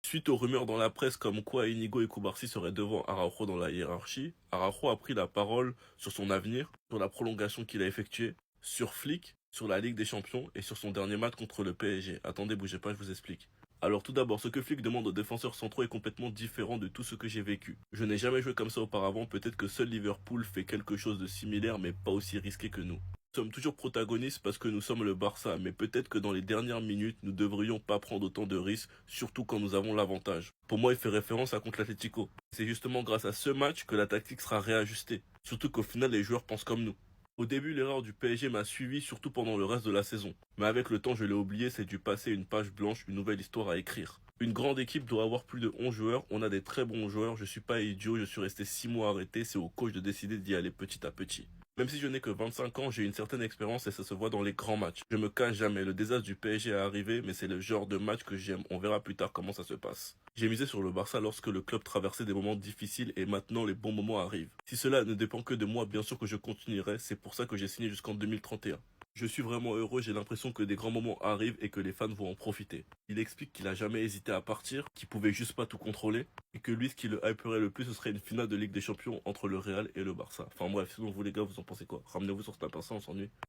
Suite aux rumeurs dans la presse comme quoi Inigo et Koubarsi seraient devant Araujo dans la hiérarchie, Araujo a pris la parole sur son avenir, sur la prolongation qu'il a effectuée, sur Flick, sur la Ligue des Champions et sur son dernier match contre le PSG. Attendez, bougez pas, je vous explique. Alors tout d'abord, ce que Flick demande aux défenseurs centraux est complètement différent de tout ce que j'ai vécu. Je n'ai jamais joué comme ça auparavant, peut-être que seul Liverpool fait quelque chose de similaire mais pas aussi risqué que nous. Nous sommes toujours protagonistes parce que nous sommes le Barça, mais peut-être que dans les dernières minutes, nous devrions pas prendre autant de risques, surtout quand nous avons l'avantage. Pour moi, il fait référence à contre l'Atlético. C'est justement grâce à ce match que la tactique sera réajustée, surtout qu'au final, les joueurs pensent comme nous. Au début, l'erreur du PSG m'a suivi, surtout pendant le reste de la saison. Mais avec le temps, je l'ai oublié, c'est du passé, une page blanche, une nouvelle histoire à écrire. Une grande équipe doit avoir plus de 11 joueurs, on a des très bons joueurs, je suis pas idiot, je suis resté 6 mois arrêté, c'est au coach de décider d'y aller petit à petit. Même si je n'ai que 25 ans, j'ai une certaine expérience et ça se voit dans les grands matchs. Je me cache jamais, le désastre du PSG est arrivé, mais c'est le genre de match que j'aime. On verra plus tard comment ça se passe. J'ai misé sur le Barça lorsque le club traversait des moments difficiles et maintenant les bons moments arrivent. Si cela ne dépend que de moi, bien sûr que je continuerai, c'est pour ça que j'ai signé jusqu'en 2031. Je suis vraiment heureux, j'ai l'impression que des grands moments arrivent et que les fans vont en profiter. Il explique qu'il a jamais hésité à partir, qu'il pouvait juste pas tout contrôler, et que lui ce qui le hyperait le plus ce serait une finale de Ligue des Champions entre le Real et le Barça. Enfin bref, sinon vous les gars vous en pensez quoi? Ramenez-vous sur ce lapin, on s'ennuie.